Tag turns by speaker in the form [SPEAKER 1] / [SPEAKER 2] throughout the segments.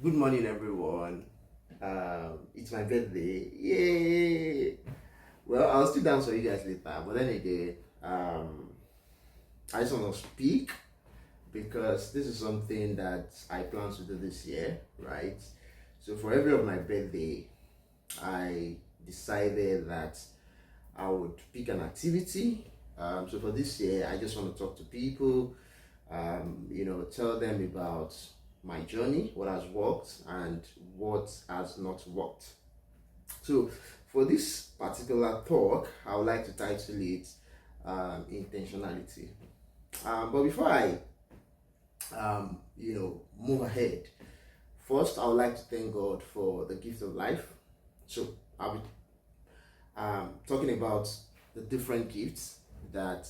[SPEAKER 1] Good morning, everyone. It's my birthday. Yay! Well, I'll still dance for you guys later, but then again, I just want to speak because this is something that I plan to do this year, right? So, for every of my birthday, I decided that I would pick an activity. So, for this year, I just want to talk to people, tell them about my journey, what has worked, and what has not worked. So, for this particular talk, I would like to title it intentionality. But before I, move ahead, first I would like to thank God for the gift of life. So, I'll be talking about the different gifts that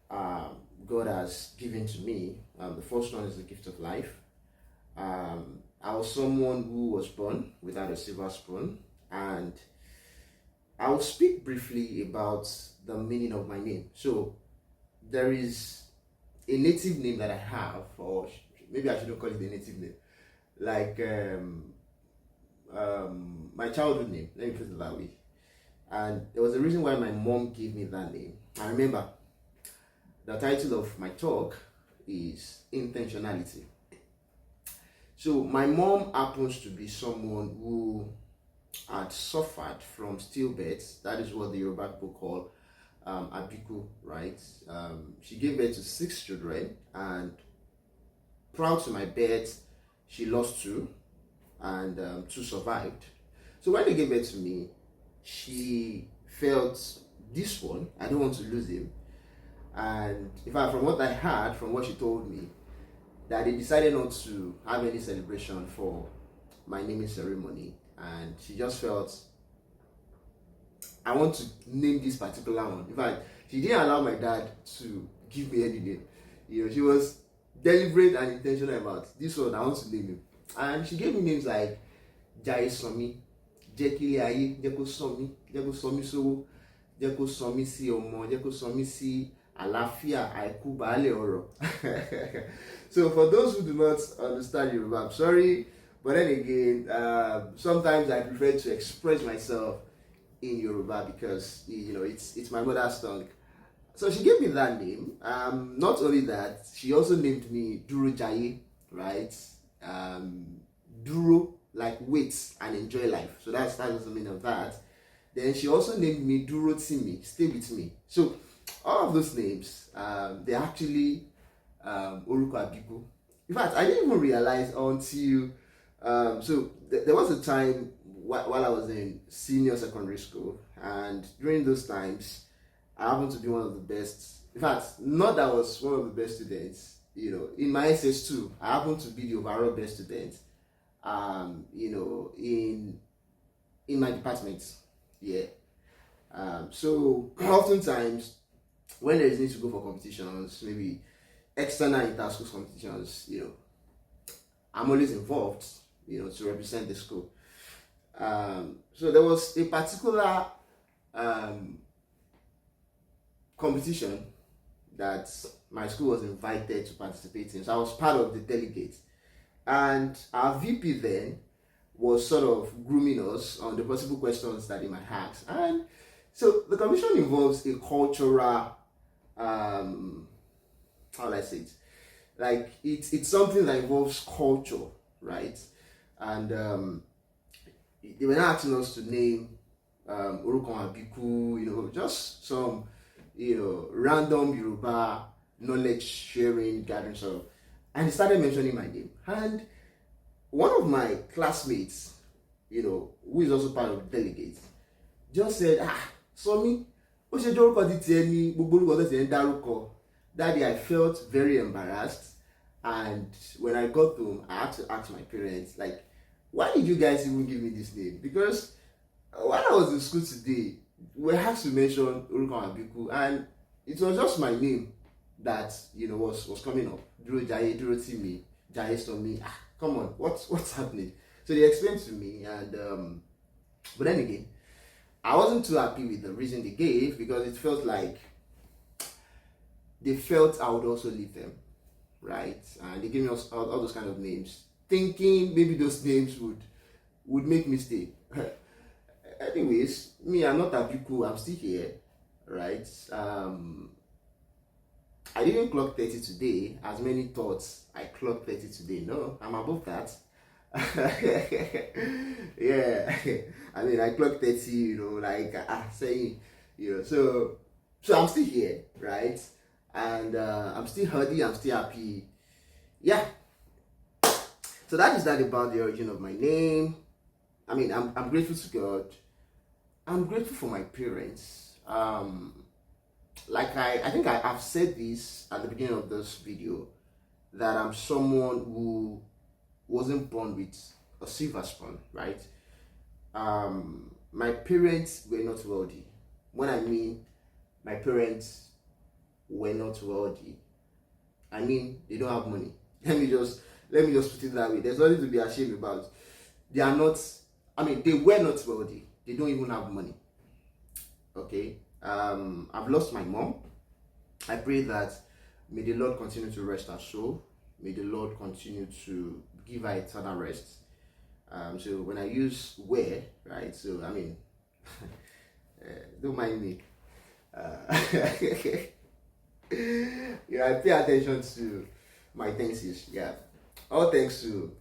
[SPEAKER 1] God has given to me. The first one is the gift of life. I was someone who was born without a silver spoon, and I will speak briefly about the meaning of my name. So, there is a native name that I have, or maybe I shouldn't call it a native name, like my childhood name. Let me put it that way. And there was a reason why my mom gave me that name. I remember the title of my talk is Intentionality. So my mom happens to be someone who had suffered from stillbirth. That is what the Yoruba people call abiku, right? She gave birth to 6 children, and proud to my birth, she lost 2, and 2 survived. So when they gave birth to me, she felt this one, I don't want to lose him. And in fact, from what I heard, from what she told me, that they decided not to have any celebration for my naming ceremony, and she just felt, I want to name this particular one. In fact, she didn't allow my dad to give me any name. She was deliberate and intentional about this one. I want to name him, and she gave me names like Jai Somi, Jekile Aye, Jeko Somi, Jeko Somi Sowo, Jeko Somi Si Omo, Jeko Somi Si Alafia, Aiku Baale Oro. So for those who do not understand Yoruba, I'm sorry, but then again, sometimes I prefer to express myself in Yoruba because it's my mother's tongue. So she gave me that name. Not only that, she also named me Duro Jaye, right? Duro, like wait and enjoy life. So that's the meaning of that. Then she also named me Duro Timi, stay with me. So all of those names, they actually Oruko Abiku. In fact, I didn't even realize until there was a time while I was in senior secondary school, and during those times, I happened to be one of the best. In fact, not that I was one of the best students. In my SS2, I happened to be the overall best student. In my department, yeah. So oftentimes, when there is need to go for competitions, maybe external inter-school competitions, I'm always involved, to represent the school. So there was a particular competition that my school was invited to participate in. So I was part of the delegates. And our VP then was sort of grooming us on the possible questions that he might ask. And so the commission involves a cultural, how do I say it? Like it's something that involves culture, right? And they were not asking us to name Orukon Abiku, just some random Yoruba knowledge sharing gathering sort of. And he started mentioning my name. And one of my classmates, who is also part of the delegates, just said, Somi, ó ṣe jẹ́ orúkọ ti tiẹ̀ ní gbogbo orúkọ tó ti ń dárúkọ. That day I felt very embarrassed, and when I got home, I had to ask my parents, like, why did you guys even give me this name? Because while I was in school today, we had to mention Orukon Abiku, and it was just my name that was coming up. Duro Jaye, Duro Timi, Jaye Somi. Come on, what's happening? So they explained to me, and but then again, I wasn't too happy with the reason they gave because it felt like they felt I would also leave them, right? And they gave me all those kind of names thinking maybe those names would make me stay. Anyways, me, I'm not Abiku, I'm still here, right? I didn't clock 30 today, as many thoughts I clocked 30 today. No, I'm above that. Yeah, I mean, I clocked 30, like saying, so I'm still here, right? And I'm still healthy, I'm still happy. Yeah, so that is that about the origin of my name. I mean, I'm grateful to God. I'm grateful for my parents. Like I think I've said this at the beginning of this video, that I'm someone who wasn't born with a silver spoon, right? My parents were not wealthy. When I mean my parents were not wealthy, I mean they don't have money. Let me just put it that way. There's nothing to be ashamed about. They are not. I mean, they were not wealthy. They don't even have money. Okay. I've lost my mom. I pray that may the Lord continue to rest her soul. May the Lord continue to give her eternal rest. So when I use where, right? So I mean, don't mind me. I pay attention to my tenses. Yeah, all thanks to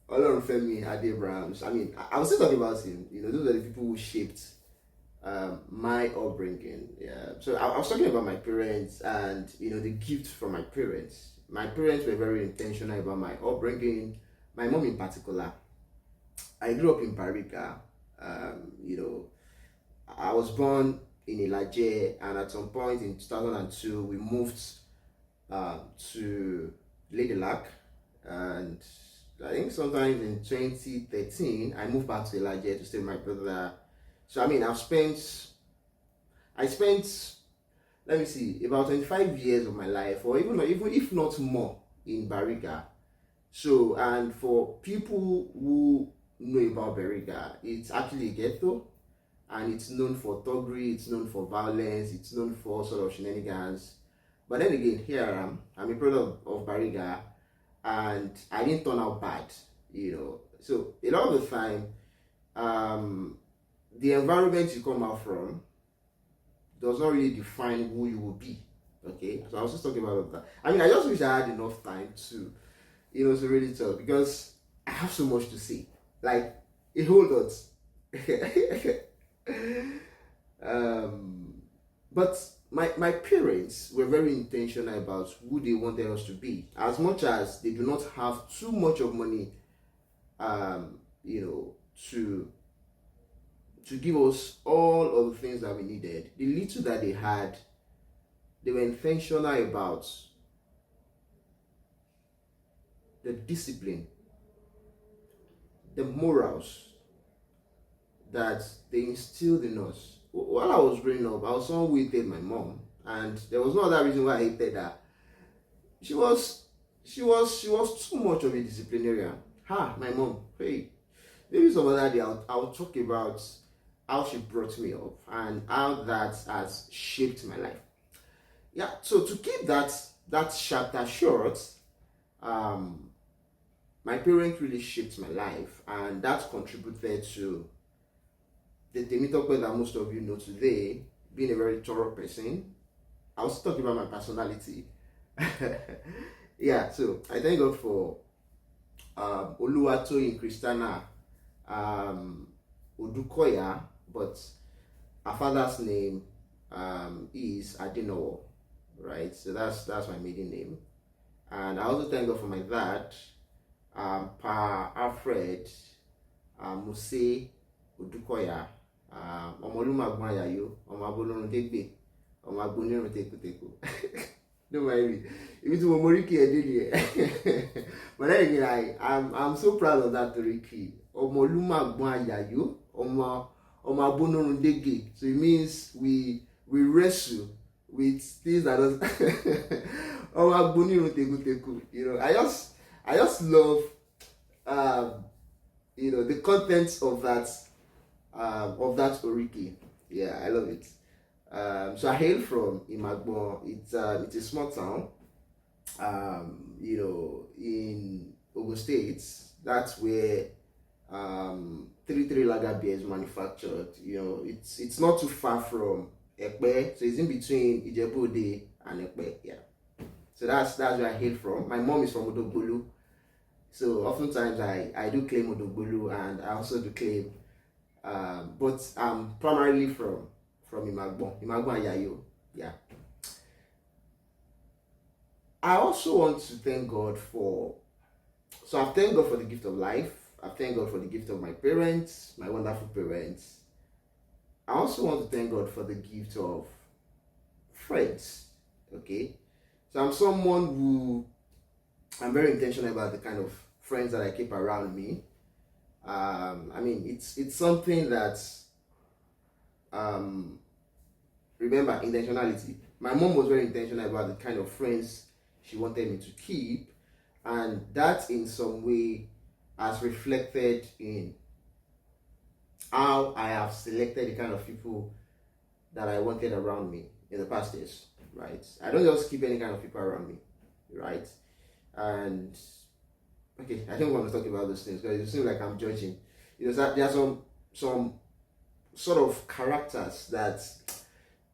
[SPEAKER 1] Olorunfemi Adebrahams. I mean, I was still talking about him. Those are the people who shaped my upbringing. Yeah. So I was talking about my parents and the gift from my parents. My parents were very intentional about my upbringing. My mom in particular. I grew up in Bariga. I was born in Ilaje, and at some point in 2002 we moved to Lady Luck, and I think sometime in 2013 I moved back to Ilaje to stay with my brother. So I mean, I spent, let me see, about 25 years of my life, or even if not more, in Bariga. So, and for people who know about Bariga, it's actually a ghetto, and it's known for thuggery, it's known for violence, it's known for sort of shenanigans. But then again, here I am. I'm a product of Bariga, and I didn't turn out bad, So a lot of the time, the environment you come out from does not really define who you will be. Okay, so I was just talking about that. I mean, I just wish I had enough time to, to really talk, because I have so much to say, like a whole lot. But my parents were very intentional about who they wanted us to be. As much as they do not have too much of money, to give us all of the things that we needed, the little that they had, they were intentional about the discipline, the morals that they instilled in us. While I was growing up, I was someone who hated my mom, and there was no other reason why I hated her. She was too much of a disciplinarian. My mom, hey, maybe some other day I'll talk about how she brought me up and how that has shaped my life. Yeah, so to keep that chapter short, my parents really shaped my life, and that contributed to the Temitope that most of you know today, being a very thorough person. I was talking about my personality. Yeah, so I thank God for Oluwatoyin Christiana Odukoya, but her father's name is Adinowo, right? So that's my maiden name. And I also thank God for my dad, Pa Alfred Muse Odukoya, Omolumagbon Ayayo, Omabolorun Degbe, Omagbonirun Teku. Don't mind me. If it's Momoriki Edeli. But then again, I'm so proud of that Toriki. Omolumagbon Ayayo, Omagbonirun Degbe. So it means we wrestle with things that does Omagbonirun Teku. I just love the contents of that Oriki. Yeah, I love it. So I hail from Imagbon. It's a small town, in Ogun State. That's where three lager beer is manufactured. It's not too far from Ekpe, so it's in between Ijebu-Ode and Ekpe. Yeah. So that's where I hail from. My mom is from Odogbolu, so oftentimes I do claim Odogbolu, and I also do claim, but I'm primarily from Imagbon and Yayo. Yeah. I also want to thank God for. So I've thanked God for the gift of life. I've thanked God for the gift of my parents, my wonderful parents. I also want to thank God for the gift of friends. Okay, so I'm someone who I'm very intentional about the kind of friends that I keep around me. I mean, it's something that remember, intentionality. My mom was very intentional about the kind of friends she wanted me to keep, and that in some way has reflected in how I have selected the kind of people that I wanted around me in the past years, right? I don't just keep any kind of people around me, right? And okay, I don't want to talk about those things because it seems like I'm judging. There are some sort of characters that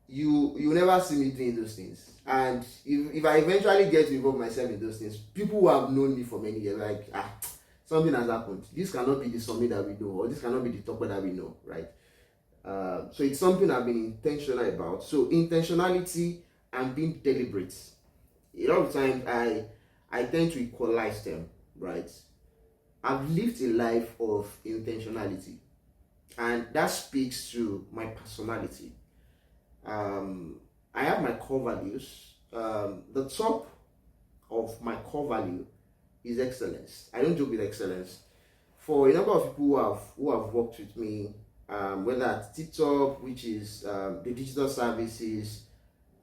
[SPEAKER 1] you never see me doing those things. And if I eventually get to involve myself in those things, people who have known me for many years, like, something has happened. This cannot be the summit that we know, or this cannot be the topper that we know, right? So it's something I've been intentional about. So intentionality and being deliberate. A lot of times I tend to equalize them, right? I've lived a life of intentionality, and that speaks to my personality. I have my core values. The top of my core value is excellence. I don't joke with excellence. For a number of people who have worked with me, whether at TikTok, which is the digital services,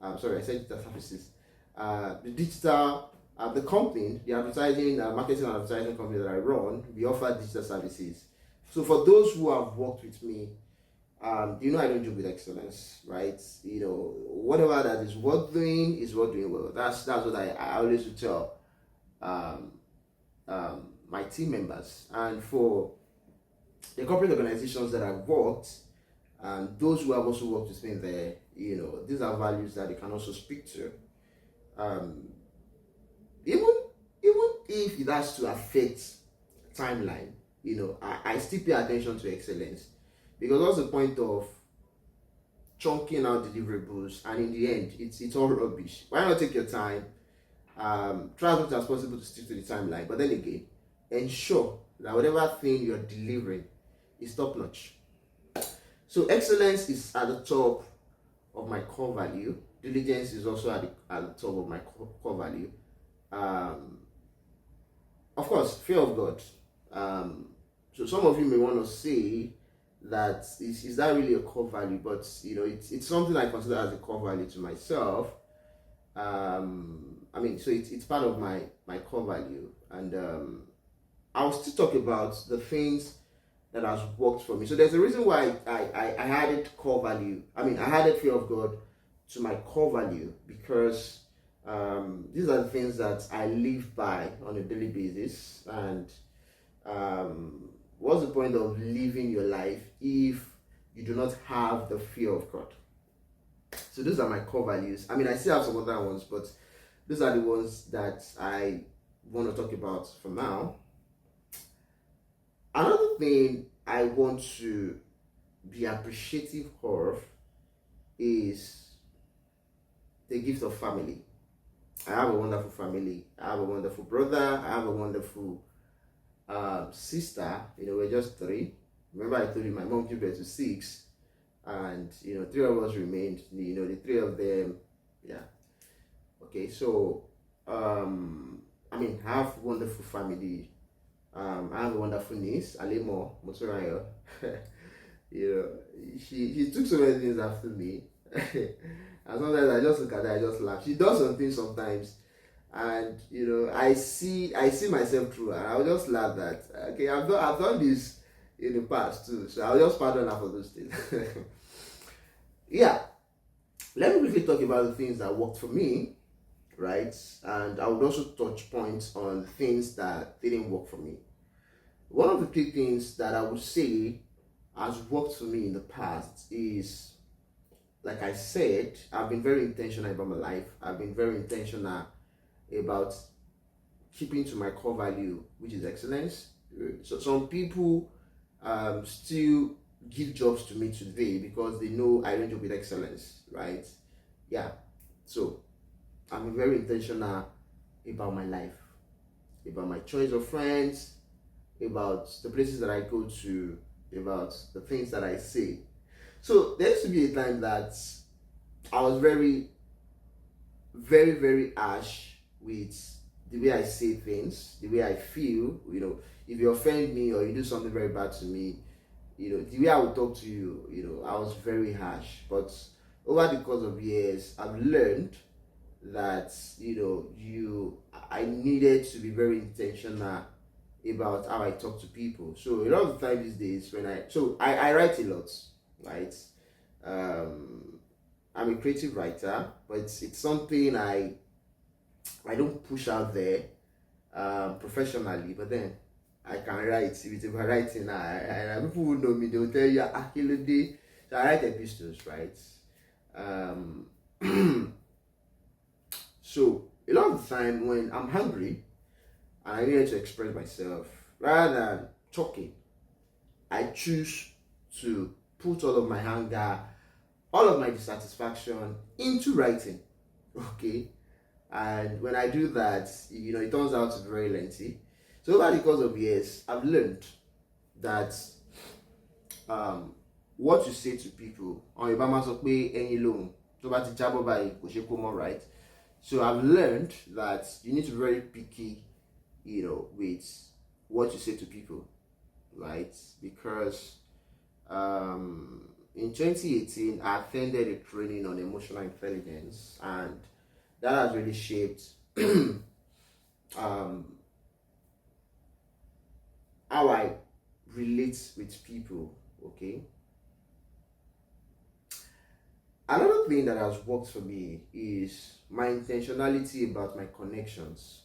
[SPEAKER 1] sorry, I said digital services, the company, the advertising, marketing and advertising company that I run, we offer digital services. So for those who have worked with me, I don't joke with excellence, right? Whatever that is worth doing is worth doing well. That's what I always would tell my team members. And for the corporate organizations that I've worked, and those who have also worked with me there, these are values that they can also speak to. Even if it has to affect timeline, I still pay attention to excellence. Because what's the point of chunking out deliverables and in the end it's all rubbish? Why not take your time? Try as much as possible to stick to the timeline, but then again, ensure that whatever thing you're delivering is top notch. So excellence is at the top of my core value. Diligence is also at the top of my core value. Of course, fear of God. So some of you may want to say that is that really a core value, but it's something I consider as a core value to myself. So it's part of my core value, and I'll still talk about the things that has worked for me. So there's a reason why I added core value. I added fear of God to my core value because these are the things that I live by on a daily basis. And what's the point of living your life if you do not have the fear of God? So those are my core values. I still have some other ones, but those are the ones that I want to talk about for now. Another thing I want to be appreciative of is the gift of family. I have a wonderful family. I have a wonderful brother. I have a wonderful sister. We're just three. Remember I told you my mom gave birth to 6, and three of us remained. The three of them, yeah. Okay, so I have a wonderful family. I have a wonderful niece, Alemo Motorayo. She took so many things after me. And sometimes I just look at her, I just laugh. She does some things sometimes, and I see myself through her, and I'll just laugh that okay, I've done this in the past too, so I'll just pardon her for those things. Yeah, let me briefly talk about the things that worked for me right? And I would also touch points on things that didn't work for me. One of the key things that I would say has worked for me in the past is, like I said, I've been very intentional about my life. I've been very intentional about keeping to my core value, which is excellence. So some people still give jobs to me today because they know I don't job with excellence, right? Yeah. So I'm very intentional about my life, about my choice of friends, about the places that I go to, about the things that I say. So there used to be a time that I was very, very, very harsh with the way I say things, the way I feel. If you offend me or you do something very bad to me, the way I would talk to you, I was very harsh. But over the course of years, I've learned that I needed to be very intentional about how I talk to people. So a lot of the time these days when I write a lot, right? Um, I'm a creative writer, but it's something I don't push out there professionally. But then I can write. If it's about writing, people who know me, they'll tell you, Akilode. So I write epistles, right? Um, so a lot of the time when I'm hungry and I need to express myself, rather than talking, I choose to put all of my anger, all of my dissatisfaction into writing. Okay, and when I do that, it turns out to be very lengthy. So over the course of years, I've learned that what you say to people, on your bama sọ pé ẹyin lóhùn tó bá ti jábọ́ báyìí kò ṣe kó mọ́, right? So I've learned that you need to be very picky, with what you say to people, right? Because in 2018, I attended a training on emotional intelligence, and that has really shaped how I relate with people. Okay. Another thing that has worked for me is my intentionality about my connections.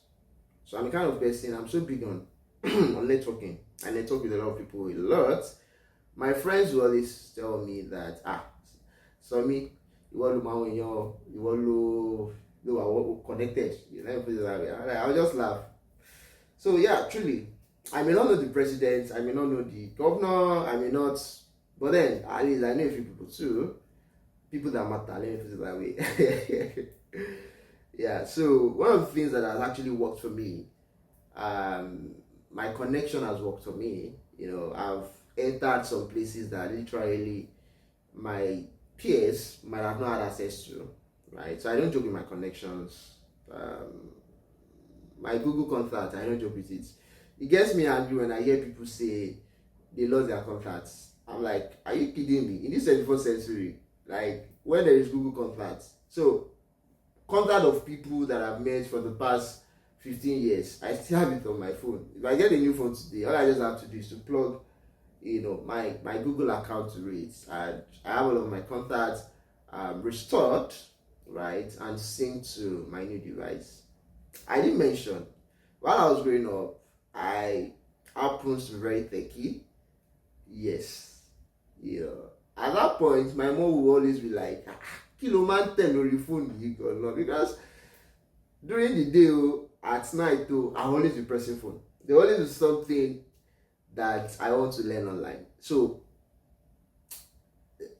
[SPEAKER 1] So I'm the kind of person, I'm so big on on networking. I network with a lot of people a lot. My friends will always tell me that so me, you want to you want to connected. Let me put it that way. I'll just laugh. So yeah, truly, I may not know the president, I may not know the governor, I may not, but then at least I know a few people too. People that matter, let me put it that way. Yeah, so one of the things that has actually worked for me, my connection has worked for me. I've entered some places that literally my peers might have not had access to, right? So I don't joke with my connections. My Google contact, I don't joke with it. It gets me angry when I hear people say they lost their contacts. I'm like, are you kidding me? In this 21st century, like when there is Google contacts, so contact of people that I've met for the past 15 years, I still have it on my phone. If I get a new phone today, all I just have to do is to plug, my Google account to it, and I have all of my contacts restored, right, and synced to my new device. I didn't mention, while I was growing up, I happened to be very techy. Yes, at that point, my mom would always be like, kí ló máa ń tẹ̀ lórí fóònù yìí gan-an, because during the day at night I always be pressing phone. There always be something that I want to learn online. So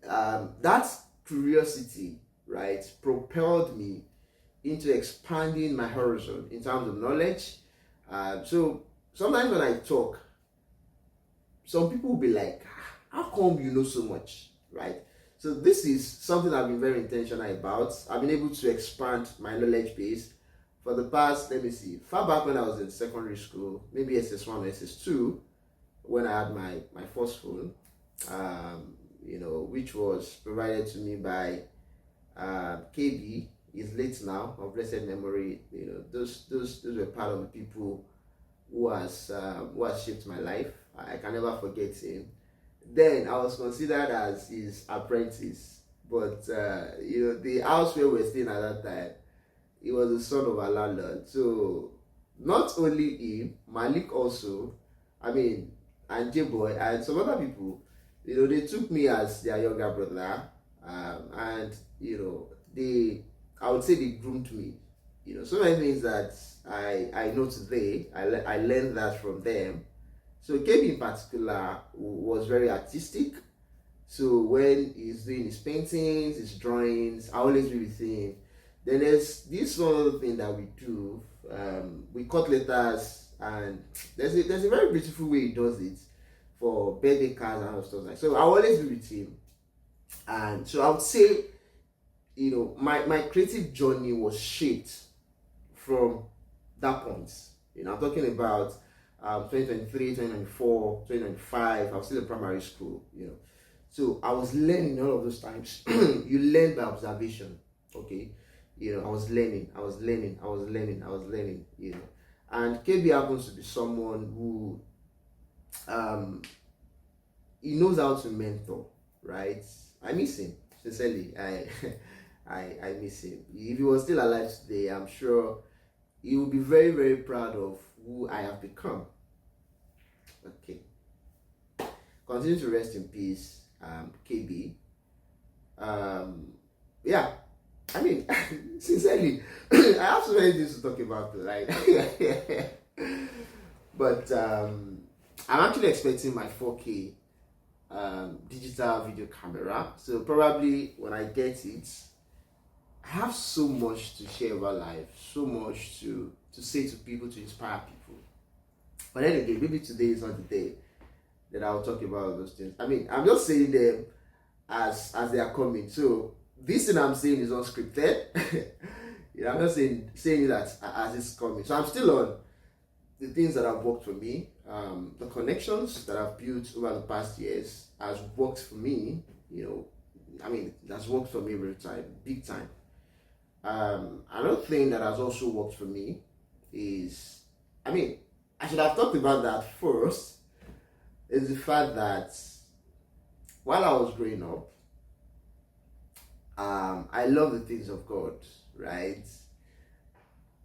[SPEAKER 1] that curiosity, right, propelled me into expanding my horizon in terms of knowledge. So sometimes when I talk, some people will be like, how come you know so much, right? So this is something I've been very intentional about. I've been able to expand my knowledge base for the past, let me see, far back when I was in secondary school, maybe SS1 or SS2, when I had my first phone, which was provided to me by KB. He's late now, of blessed memory. Those were part of the people who has shaped my life. I can never forget him. Then I was considered as his apprentice, but the house where we were staying at that time, he was the son of our landlord. So not only him, Malik also, I mean, and J-Boy and some other people, they took me as their younger brother, and I would say they groomed me. So many things that I know today, I learned that from them. So KB in particular was very artistic. So when he's doing his paintings, his drawings, I always be with him. Then there's this one other thing that we do. We cut letters, and there's a very beautiful way he does it for birthday cards and stuff like. So I always be with him, and so I would say, my creative journey was shaped from that point. I'm talking about 2023, 2024, 2025. I was still in primary school. So I was learning all of those times. You learn by observation, okay? I was learning. And KB happens to be someone who, he knows how to mentor, right? I miss him, sincerely. I miss him. If he was still alive today, I'm sure he would be very, very proud of who I have become. Okay. Continue to rest in peace, KB. Yeah, I mean, sincerely, I have so many things to talk about, right? But I'm actually expecting my 4K digital video camera. So probably when I get it, I have so much to share about life, so much to say to people, to inspire people. But then again, maybe today is not the day that I'll talk about those things. I mean, I'm just saying them as they are coming. So this thing I'm saying is unscripted. I'm just saying it as it's coming. So I'm still on the things that have worked for me. The connections that I've built over the past years has worked for me. That's worked for me real time, big time. Another thing that has also worked for me is, I should have talked about that first, is the fact that while I was growing up, I love the things of God, right?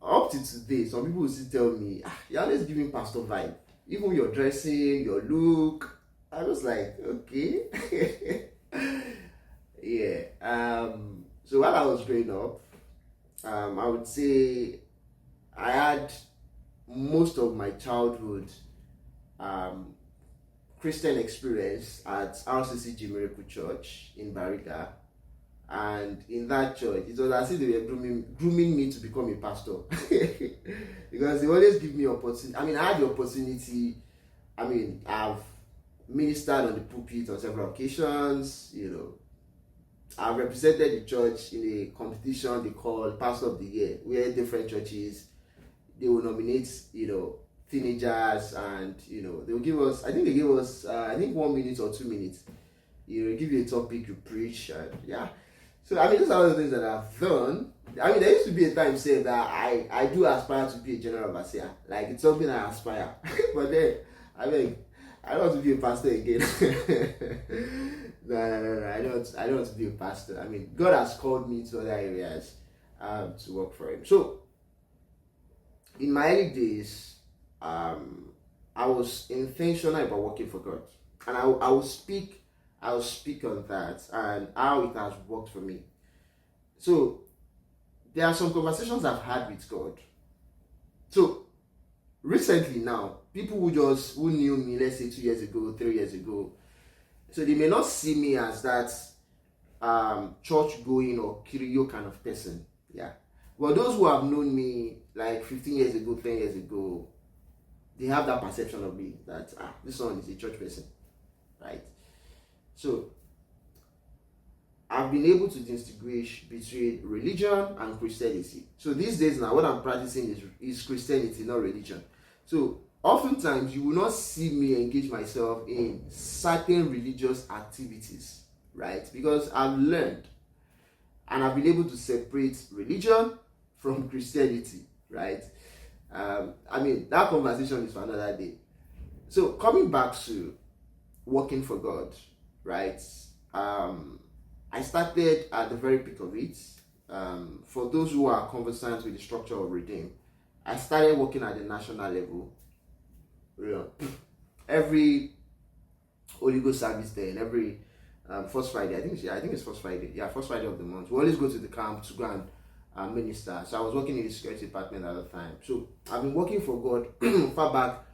[SPEAKER 1] Up to today, some people will still tell me, you're always giving pastor vibe. Even your dressing, your look. I was like, okay. Yeah. So while I was growing up, I would say I had most of my childhood Christian experience at RCCG Miracle Church in Bariga. And in that church, it was as if they were grooming me to become a pastor. Because they always give me opportunity. I had the opportunity. I've ministered on the pulpit on several occasions. I've represented the church in a competition they call Pastor of the Year, where different churches, they will nominate, teenagers, and they will give us, I think they gave us 1 minute or 2 minutes. Give you a topic, you preach, and yeah. So those are the things that I've done. There used to be a time saying that I do aspire to be a general overseer. Like, it's something I aspire. But then I don't want to be a pastor again. No. I don't want to be a pastor. God has called me to other areas to work for Him. So in my early days, I was intentional about working for God, and I will speak on that and how it has worked for me. So there are some conversations I've had with God. So recently now, people who knew me, let's say 2 years ago, 3 years ago, so they may not see me as that church going or Kiriyo kind of person. Yeah. But those who have known me like 15 years ago, 10 years ago, they have that perception of me that this one is a church person, right? So I've been able to distinguish between religion and Christianity. So these days now, what I'm practicing is Christianity, not religion. So oftentimes you will not see me engage myself in certain religious activities, right? Because I've learned and I've been able to separate religion from Christianity, right? That conversation is for another day. So coming back to working for God, right? I started at the very peak of it. For those who are conversant with the structure of Redeem, I started working at the national level. You know, every Holy Ghost service day and every first Friday, I think it's first Friday. Yeah, first Friday of the month. We always go to the camp to go and minister. So I was working in the security department at the time. So I've been working for God far back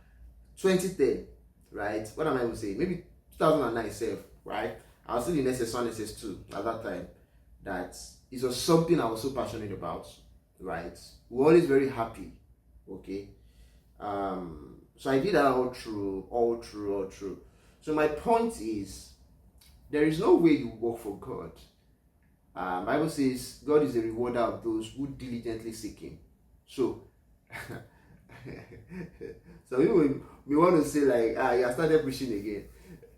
[SPEAKER 1] 2010, right? What am I even saying? Maybe 2009 itself, right? I was still in SS1, SS2 at that time. That it was something I was so passionate about, right? We were always very happy, okay? So I did that all through. So my point is, there is no way you work for God. Bible says God is a rewarder of those who diligently seek Him. So, so people may want to say like, you started preaching again.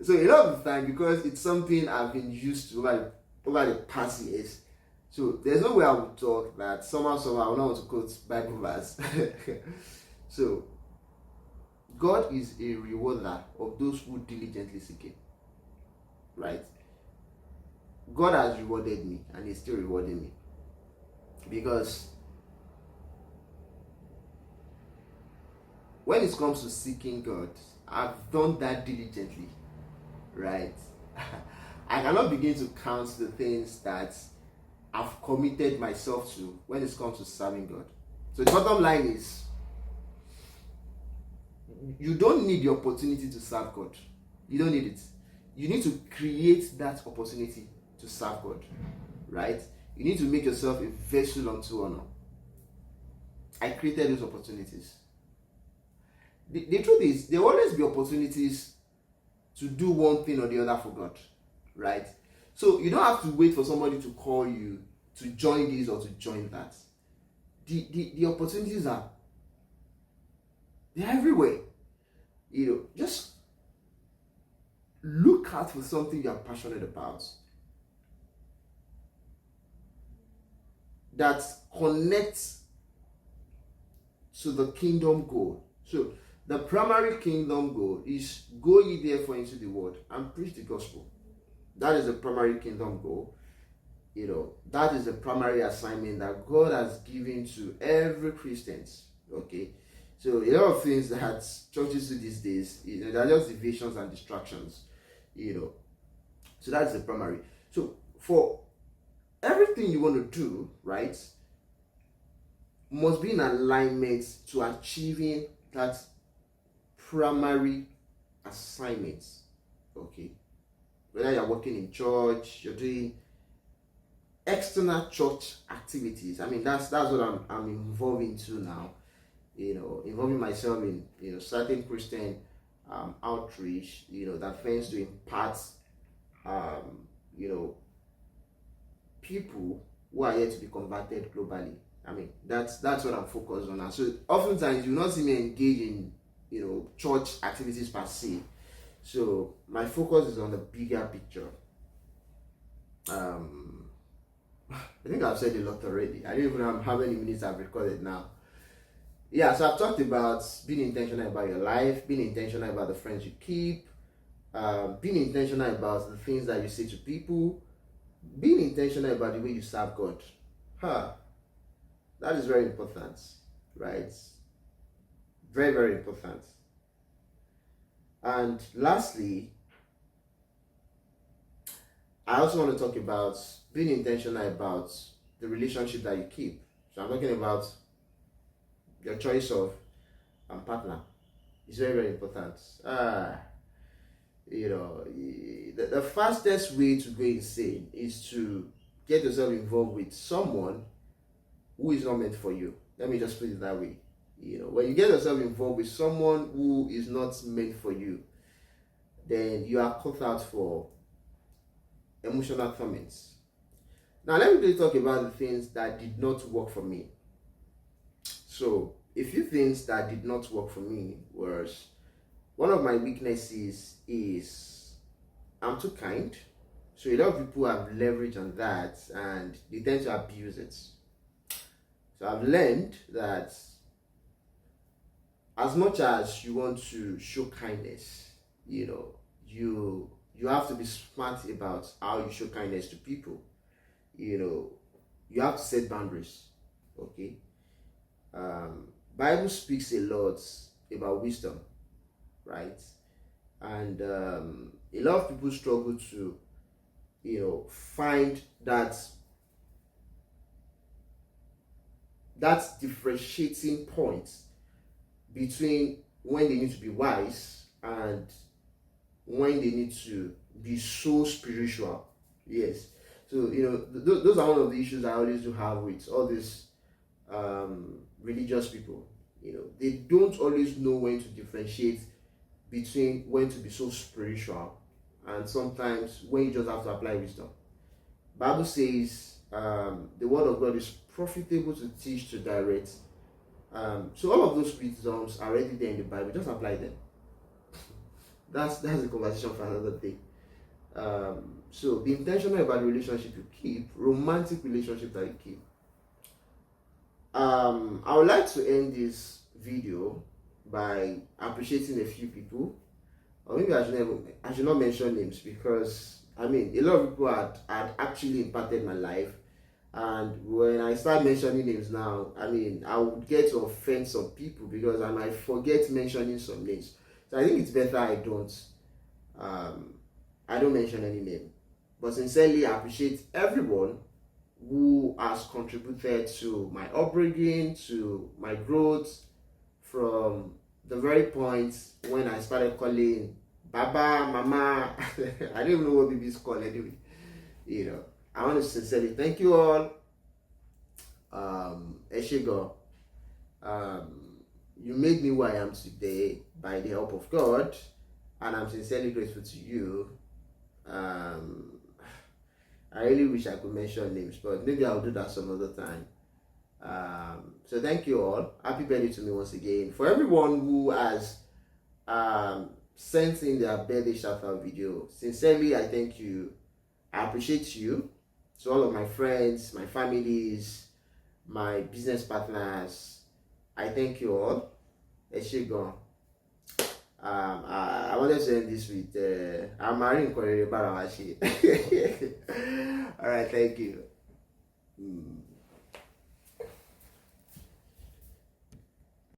[SPEAKER 1] So a lot of the time, because it's something I've been used to over the past years. So there's no way I would talk that somehow I will not want to quote Bible verse. So God is a rewarder of those who diligently seek Him. Right? God has rewarded me and He's still rewarding me. Because when it comes to seeking God, I've done that diligently. Right? I cannot begin to count the things that I've committed myself to when it comes to serving God. So the bottom line is, you don't need the opportunity to serve God. You don't need it. You need to create that opportunity to serve God, right? You need to make yourself a vessel unto honor. I created those opportunities. The truth is, there will always be opportunities to do one thing or the other for God, right? So you don't have to wait for somebody to call you to join this or to join that. The opportunities they're everywhere. Just look out for something you're passionate about that connects to the kingdom goal. So the primary kingdom goal is go ye therefore into the world and preach the gospel. That is the primary kingdom goal. That is the primary assignment that God has given to every Christian. Okay. So a lot of things that churches do these days, they're just divisions and distractions. So that's the primary. So for everything you want to do, right, must be in alignment to achieving that primary assignment. Okay. Whether you're working in church, you're doing external church activities. I mean, that's what I'm involved into now. Involving myself in certain Christian outreach. That tends to impart people who are yet to be converted globally. I mean, that's what I'm focused on now. So oftentimes you will not see me engage in church activities per se. So my focus is on the bigger picture. I think I've said a lot already. I don't even know how many minutes I've recorded now. Yeah, so I've talked about being intentional about your life, being intentional about the friends you keep, being intentional about the things that you say to people, being intentional about the way you serve God. That is very important, right? Very, very important. And lastly, I also want to talk about being intentional about the relationship that you keep. So I'm talking about your choice of partner. It's very, very important. The fastest way to go insane is to get yourself involved with someone who is not meant for you. Let me just put it that way. When you get yourself involved with someone who is not meant for you, then you are cut out for emotional torments. Now, let me really talk about the things that did not work for me. So, a few things that did not work for me was, one of my weaknesses is I'm too kind. So a lot of people have leverage on that and they tend to abuse it. So I've learned that as much as you want to show kindness, you have to be smart about how you show kindness to people. you have to set boundaries. Okay. Bible speaks a lot about wisdom, right? And a lot of people struggle to, find that differentiating point between when they need to be wise and when they need to be so spiritual. Yes. So, those are one of the issues I always do have with all these religious people. They don't always know when to differentiate between when to be so spiritual and sometimes when you just have to apply wisdom. Bible says the word of God is profitable to teach, to direct. So all of those wisdoms are already there in the Bible. Just apply them. That's a conversation for another day. So be intentional about the relationship you keep, romantic relationship that you keep. I would like to end this video by appreciating a few people, or maybe I should not mention names, because a lot of people had actually impacted my life, and when I start mentioning names now, I would get to offend some people because I might forget mentioning some names. So I think it's better I don't mention any name, but sincerely I appreciate everyone who has contributed to my upbringing, to my growth, from the very point when I started calling Baba, Mama. I don't even know what babies call anyway. I want to sincerely thank you all. Eshigo, you made me who I am today by the help of God, and I'm sincerely grateful to you. I really wish I could mention names, but maybe I'll do that some other time. So thank you all. Happy birthday to me once again. For everyone who has sent in their birthday shout out video, sincerely I thank you. I appreciate you. To all of my friends, my families, my business partners, I thank you all. Eshigon. I wanted to end this with Amarin Korere Barawashi. Alright, thank you.